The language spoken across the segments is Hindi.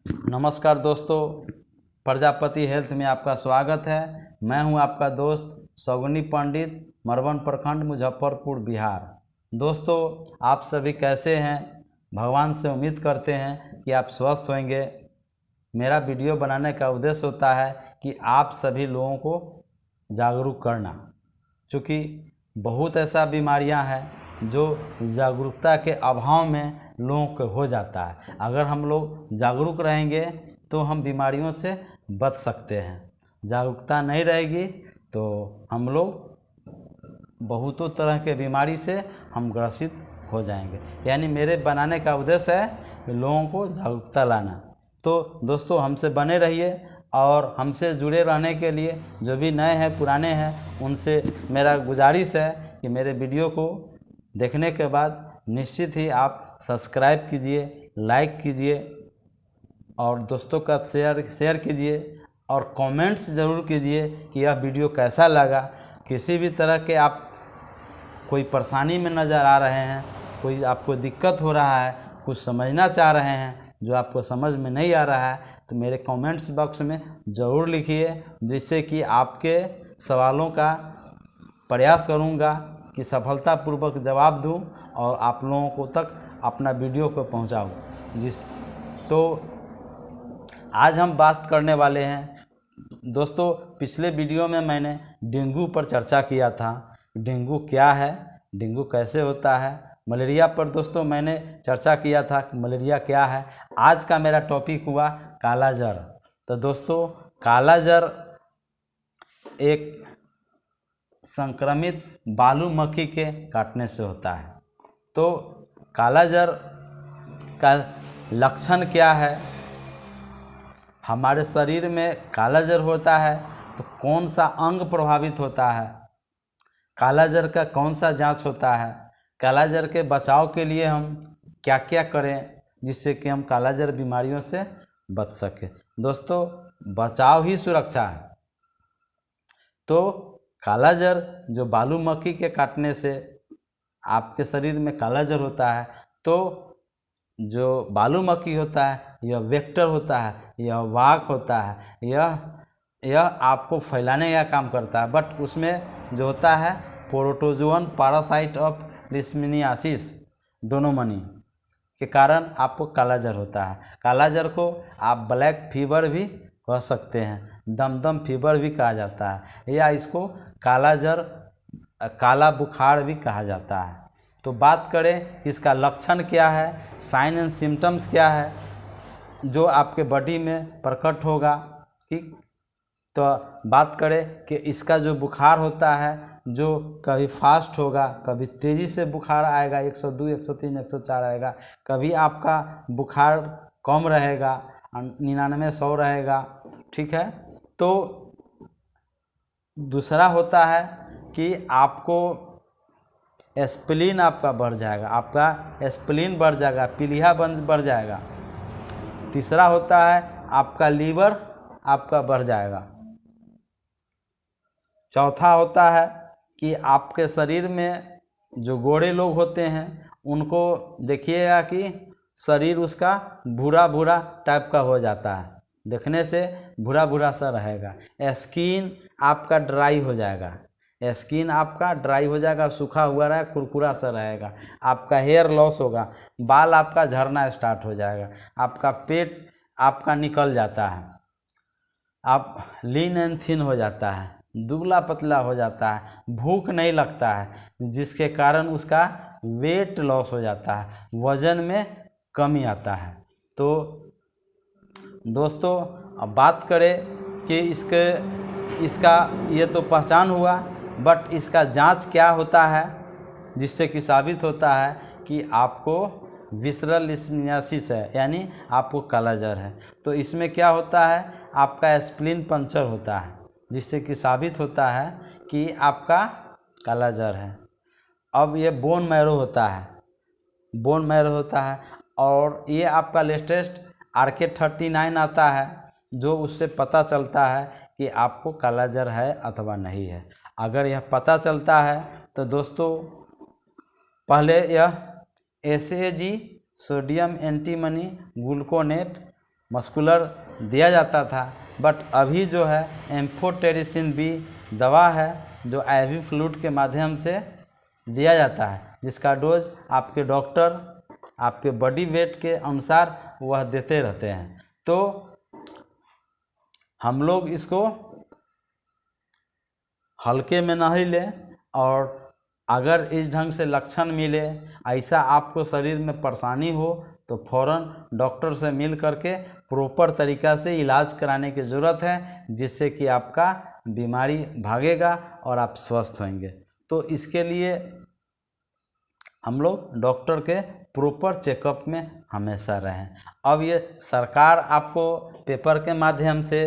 नमस्कार दोस्तों, प्रजापति हेल्थ में आपका स्वागत है। मैं हूं आपका दोस्त सौगनी पंडित, मरवन प्रखंड, मुजफ्फरपुर, बिहार। दोस्तों, आप सभी कैसे हैं? भगवान से उम्मीद करते हैं कि आप स्वस्थ होंगे। मेरा वीडियो बनाने का उद्देश्य होता है कि आप सभी लोगों को जागरूक करना, क्योंकि बहुत ऐसा बीमारियां हैं जो जागरूकता के अभाव में लोगों को हो जाता है। अगर हम लोग जागरूक रहेंगे तो हम बीमारियों से बच सकते हैं। जागरूकता नहीं रहेगी तो हम लोग बहुतों तरह के बीमारी से हम ग्रसित हो जाएंगे। यानी मेरे बनाने का उद्देश्य है कि लोगों को जागरूकता लाना। तो दोस्तों, हमसे बने रहिए और हमसे जुड़े रहने के लिए जो भी नए हैं पुराने हैं उनसे मेरा गुजारिश है कि मेरे वीडियो को देखने के बाद निश्चित ही आप सब्सक्राइब कीजिए, लाइक कीजिए और दोस्तों का शेयर कीजिए और कमेंट्स ज़रूर कीजिए कि यह वीडियो कैसा लगा। किसी भी तरह के आप कोई परेशानी में नज़र आ रहे हैं, कोई आपको दिक्कत हो रहा है, कुछ समझना चाह रहे हैं जो आपको समझ में नहीं आ रहा है, तो मेरे कमेंट्स बॉक्स में ज़रूर लिखिए, जिससे कि आपके सवालों का प्रयास करूंगा कि सफलतापूर्वक जवाब दूं और आप लोगों को तक अपना वीडियो को पहुंचाऊं। तो आज हम बात करने वाले हैं दोस्तों, पिछले वीडियो में मैंने डेंगू पर चर्चा किया था। डेंगू क्या है, डेंगू कैसे होता है। मलेरिया पर दोस्तों मैंने चर्चा किया था कि मलेरिया क्या है। आज का मेरा टॉपिक हुआ काला जर। तो दोस्तों, काला जर एक संक्रमित बालू मक्खी के काटने से होता है। तो काला जर का लक्षण क्या है, हमारे शरीर में काला जर होता है तो कौन सा अंग प्रभावित होता है, काला जर का कौन सा जांच होता है, काला जर के बचाव के लिए हम क्या क्या करें जिससे कि हम काला जर बीमारियों से बच सकें। दोस्तों, बचाव ही सुरक्षा है। तो काला जर जो बालू मक्खी के काटने से आपके शरीर में काला जर होता है, तो जो बालू मक्खी होता है यह वेक्टर होता है, यह वाहक होता है, यह आपको फैलाने का काम करता है। बट उसमें जो होता है प्रोटोजोअन पैरासाइट ऑफ लिशमनियासिस डोनोमनी के कारण आपको काला जर होता है। काला जर को आप ब्लैक फीवर भी कह सकते हैं, दमदम फीवर भी कहा जाता है, या इसको काला जर, काला बुखार भी कहा जाता है। तो बात करें कि इसका लक्षण क्या है, साइन एंड सिम्टम्स क्या है जो आपके बॉडी में प्रकट होगा। ठीक, तो बात करें कि इसका जो बुखार होता है जो कभी फास्ट होगा, कभी तेज़ी से बुखार आएगा, 102, 103, 104 आएगा, कभी आपका बुखार कम रहेगा, 99, 100 रहेगा। ठीक है। तो दूसरा होता है कि आपको स्प्लीन आपका बढ़ जाएगा, आपका स्प्लीन बढ़ जाएगा, पीलिया बढ़ जाएगा। तीसरा होता है आपका लीवर आपका बढ़ जाएगा। चौथा होता है कि आपके शरीर में जो गोरे लोग होते हैं उनको देखिएगा कि शरीर उसका भूरा भूरा टाइप का हो जाता है, देखने से भूरा भूरा सा रहेगा। स्किन आपका ड्राई हो जाएगा, स्किन आपका ड्राई हो जाएगा, सूखा हुआ रहेगा, कुरकुरा सा रहेगा। आपका हेयर लॉस होगा, बाल आपका झड़ना स्टार्ट हो जाएगा, आपका पेट आपका निकल जाता है, आप लीन एंड थिन हो जाता है, दुबला पतला हो जाता है, भूख नहीं लगता है, जिसके कारण उसका वेट लॉस हो जाता है, वजन में कमी आता है। तो दोस्तों, अब बात करें कि इसका ये तो पहचान हुआ, बट इसका जांच क्या होता है जिससे कि साबित होता है कि आपको विसरल लिशमनियासिस है, यानी आपको काला जर है। तो इसमें क्या होता है, आपका स्प्लीन पंक्चर होता है जिससे कि साबित होता है कि आपका काला जर है। अब ये बोन मैरो होता है, बोन मैरो होता है, और ये आपका लेटेस्ट RK39 आता है जो उससे पता चलता है कि आपको काला जर है अथवा नहीं है। अगर यह पता चलता है तो दोस्तों, पहले यह SAG sodium antimony gluconate muscular दिया जाता था, बट अभी जो है एम्फोटेरिसिन बी दवा है जो IV फ्लूइड के माध्यम से दिया जाता है, जिसका डोज आपके डॉक्टर आपके बॉडी वेट के अनुसार वह देते रहते हैं। तो हम लोग इसको हल्के में नहीं लें, और अगर इस ढंग से लक्षण मिले, ऐसा आपको शरीर में परेशानी हो, तो फ़ौरन डॉक्टर से मिल करके प्रॉपर तरीक़ा से इलाज कराने की ज़रूरत है, जिससे कि आपका बीमारी भागेगा और आप स्वस्थ होंगे। तो इसके लिए हम लोग डॉक्टर के प्रॉपर चेकअप में हमेशा रहें। अब ये सरकार आपको पेपर के माध्यम से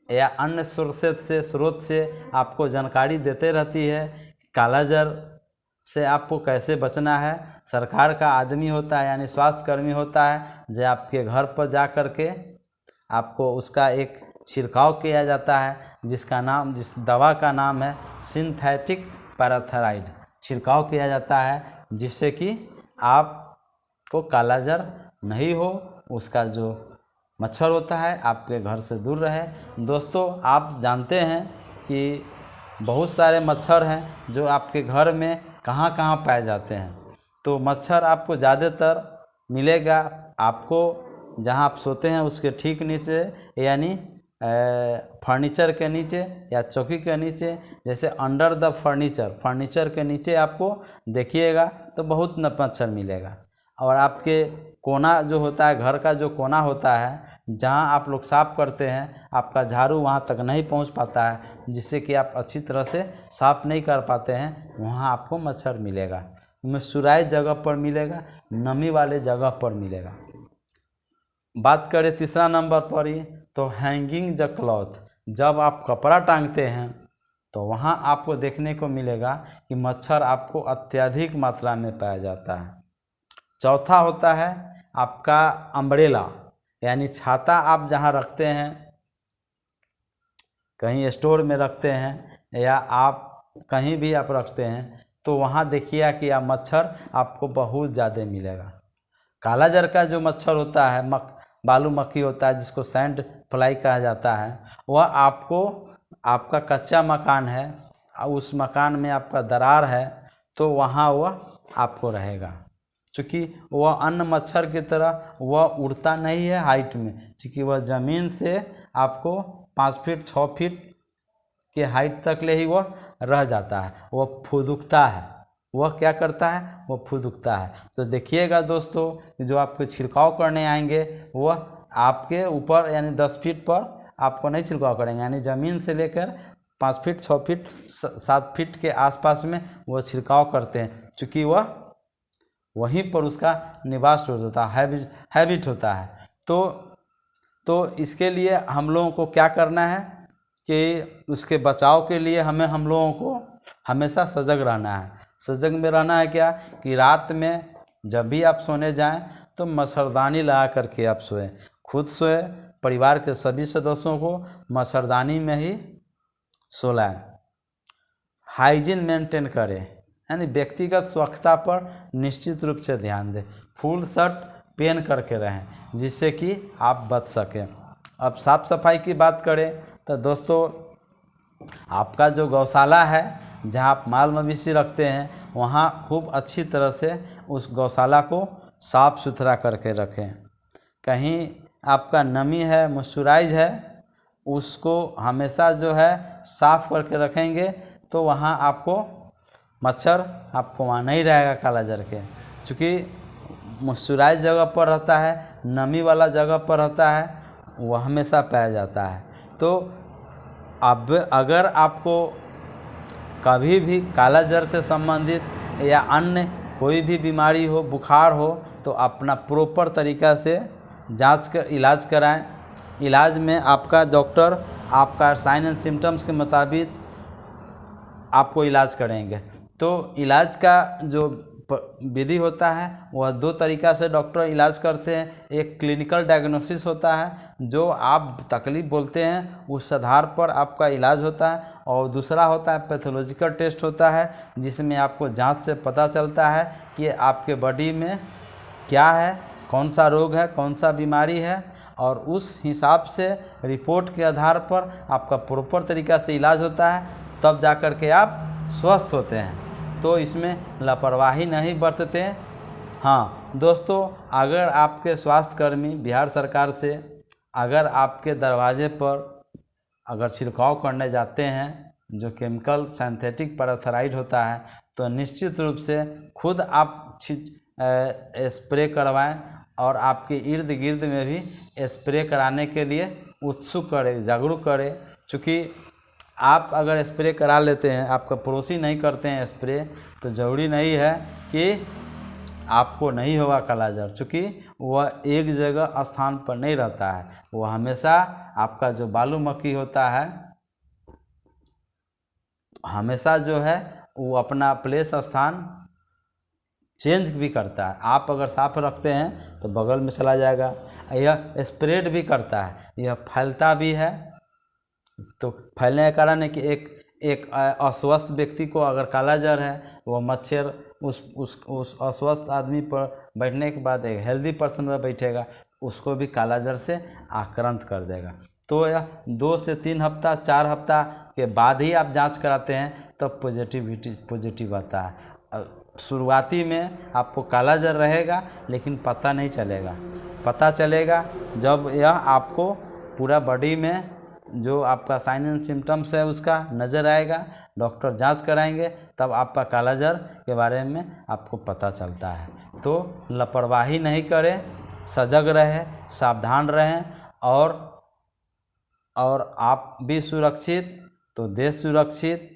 या अन्य स्रोत से आपको जानकारी देते रहती है, कालाजार से आपको कैसे बचना है। सरकार का आदमी होता है यानी स्वास्थ्य कर्मी होता है, जो आपके घर पर जा कर के आपको उसका एक छिड़काव किया जाता है, जिस दवा का नाम है सिंथेटिक पैराथेराइड। छिड़काव किया जाता है जिससे कि आपको कालाजार नहीं हो, उसका जो मच्छर होता है आपके घर से दूर रहे। दोस्तों, आप जानते हैं कि बहुत सारे मच्छर हैं जो आपके घर में कहाँ कहाँ पाए जाते हैं। तो मच्छर आपको ज़्यादातर मिलेगा आपको जहाँ आप सोते हैं उसके ठीक नीचे, यानी फर्नीचर के नीचे या चौकी के नीचे, जैसे अंडर द फर्नीचर के नीचे आपको देखिएगा तो बहुत मच्छर मिलेगा। और आपके कोना जो होता है, घर का जो कोना होता है जहाँ आप लोग साफ़ करते हैं, आपका झाड़ू वहाँ तक नहीं पहुँच पाता है, जिससे कि आप अच्छी तरह से साफ़ नहीं कर पाते हैं, वहाँ आपको मच्छर मिलेगा। मॉइस्चराइज जगह पर मिलेगा, नमी वाले जगह पर मिलेगा। बात करें तीसरा नंबर पर ही, तो हैंगिंग द क्लॉथ। जब आप कपड़ा टांगते हैं तो वहाँ आपको देखने को मिलेगा कि मच्छर आपको अत्यधिक मात्रा में पाया जाता है। चौथा होता है आपका अम्ब्रेला, यानी छाता आप जहाँ रखते हैं, कहीं स्टोर में रखते हैं या आप कहीं भी आप रखते हैं, तो वहाँ देखिए कि यह मच्छर आपको बहुत ज़्यादा मिलेगा। कालाजार का जो मच्छर होता है, बालू मक्खी होता है, जिसको सैंड फ्लाई कहा जाता है, वह आपका कच्चा मकान है, उस मकान में आपका दरार है, तो वहाँ वह आपको रहेगा। चूँकि वह अन्य मच्छर की तरह वह उड़ता नहीं है हाइट में, चूँकि वह ज़मीन से आपको 5 फीट 6 फीट के हाइट तक ले ही वह रह जाता है। वह फुदकता है, वह क्या करता है, वह फुदकता है। तो देखिएगा दोस्तों, जो आपको छिड़काव करने आएंगे वह आपके ऊपर यानी 10 फीट पर आपको नहीं छिड़काव करेंगे, यानी ज़मीन से लेकर 5 फीट 6 फीट 7 फीट के आसपास में वह छिड़काव करते हैं, चूँकि वह वहीं पर उसका निवास होता है, हैबिट होता है। तो इसके लिए हम लोगों को क्या करना है कि उसके बचाव के लिए हम लोगों को हमेशा सजग रहना है। सजग में रहना है क्या कि रात में जब भी आप सोने जाएं तो मच्छरदानी लगा करके आप सोएं, खुद सोएं, परिवार के सभी सदस्यों को मच्छरदानी में ही सोलाएं। हाइजीन मेंटेन करें, यानी व्यक्तिगत स्वच्छता पर निश्चित रूप से ध्यान दें। फुल शर्ट पहन करके रहें जिससे कि आप बच सकें। अब साफ़ सफाई की बात करें तो दोस्तों, आपका जो गौशाला है जहां आप माल मवेशी रखते हैं, वहां खूब अच्छी तरह से उस गौशाला को साफ़ सुथरा करके रखें। कहीं आपका नमी है, मॉइस्चराइज है, उसको हमेशा जो है साफ़ करके रखेंगे तो वहां आपको मच्छर आपको वहाँ नहीं रहेगा कालाजार के। चूँकि मॉइस्चराइज जगह पर रहता है, नमी वाला जगह पर रहता है, वह हमेशा पाया जाता है। तो अब अगर आपको कभी भी कालाजार से संबंधित या अन्य कोई भी बीमारी हो, बुखार हो, तो अपना प्रॉपर तरीक़ा से जांच कर इलाज कराएं। इलाज में आपका डॉक्टर आपका साइन एंड सिम्टम्स के मुताबिक आपको इलाज करेंगे। तो इलाज का जो विधि होता है वह 2 तरीक़ा से डॉक्टर इलाज करते हैं। एक क्लिनिकल डायग्नोसिस होता है, जो आप तकलीफ़ बोलते हैं उस आधार पर आपका इलाज होता है, और दूसरा होता है पैथोलॉजिकल टेस्ट होता है, जिसमें आपको जांच से पता चलता है कि आपके बॉडी में क्या है, कौन सा रोग है, कौन सा बीमारी है, और उस हिसाब से रिपोर्ट के आधार पर आपका प्रॉपर तरीक़ा से इलाज होता है, तब जा कर के आप स्वस्थ होते हैं। तो इसमें लापरवाही नहीं बरतते। हाँ दोस्तों, अगर आपके स्वास्थ्यकर्मी बिहार सरकार से अगर आपके दरवाजे पर अगर छिड़काव करने जाते हैं जो केमिकल सिंथेटिक पैराथराइड होता है, तो निश्चित रूप से खुद आप स्प्रे करवाएं और आपके इर्द गिर्द में भी स्प्रे कराने के लिए उत्सुक करें, जागरूक करें। चूँकि आप अगर स्प्रे करा लेते हैं, आपका पड़ोसी नहीं करते हैं स्प्रे, तो ज़रूरी नहीं है कि आपको नहीं होगा कालाजार। चूँकि वह एक जगह स्थान पर नहीं रहता है, वह हमेशा आपका जो बालू मक्खी होता है हमेशा जो है वो अपना प्लेस स्थान चेंज भी करता है। आप अगर साफ रखते हैं तो बगल में चला जाएगा। यह स्प्रेड भी करता है, यह फैलता भी है। तो फैलने का कारण है कि एक अस्वस्थ व्यक्ति को अगर कालाजार है, वह मच्छर उस अस्वस्थ आदमी पर बैठने के बाद एक हेल्दी पर्सन पर बैठेगा, उसको भी कालाजार से आक्रांत कर देगा। तो यह 2 से 3 हफ्ता 4 हफ्ता के बाद ही आप जांच कराते हैं, तब पॉजिटिव आता है। शुरुआती में आपको कालाजार रहेगा, लेकिन पता नहीं चलेगा। पता चलेगा जब यह आपको पूरा बॉडी में जो आपका साइन एंड सिम्टम्स है उसका नज़र आएगा, डॉक्टर जांच कराएंगे, तब आपका कालाजार के बारे में आपको पता चलता है। तो लापरवाही नहीं करें, सजग रहें, सावधान रहें, और आप भी सुरक्षित तो देश सुरक्षित।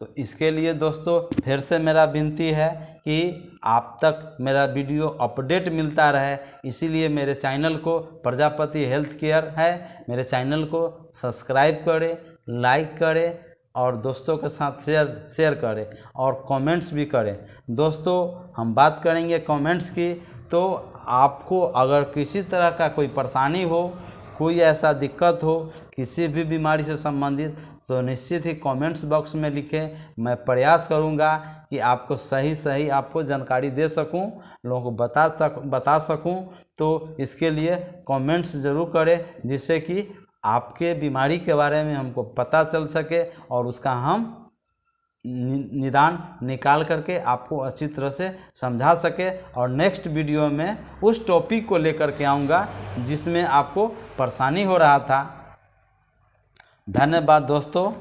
तो इसके लिए दोस्तों फिर से मेरा विनती है कि आप तक मेरा वीडियो अपडेट मिलता रहे, इसीलिए मेरे चैनल को प्रजापति हेल्थ केयर है, मेरे चैनल को सब्सक्राइब करें, लाइक करें और दोस्तों के साथ शेयर करें और कमेंट्स भी करें। दोस्तों हम बात करेंगे कमेंट्स की। तो आपको अगर किसी तरह का कोई परेशानी हो, कोई ऐसा दिक्कत हो किसी भी बीमारी से संबंधित, तो निश्चित ही कमेंट्स बॉक्स में लिखें। मैं प्रयास करूंगा कि आपको सही आपको जानकारी दे सकूं, लोगों को बता सकूं। तो इसके लिए कमेंट्स ज़रूर करें, जिससे कि आपके बीमारी के बारे में हमको पता चल सके और उसका हम निदान निकाल करके आपको अच्छी तरह से समझा सके। और नेक्स्ट वीडियो में उस टॉपिक को लेकर के आऊँगा जिसमें आपको परेशानी हो रहा था। धन्यवाद दोस्तों।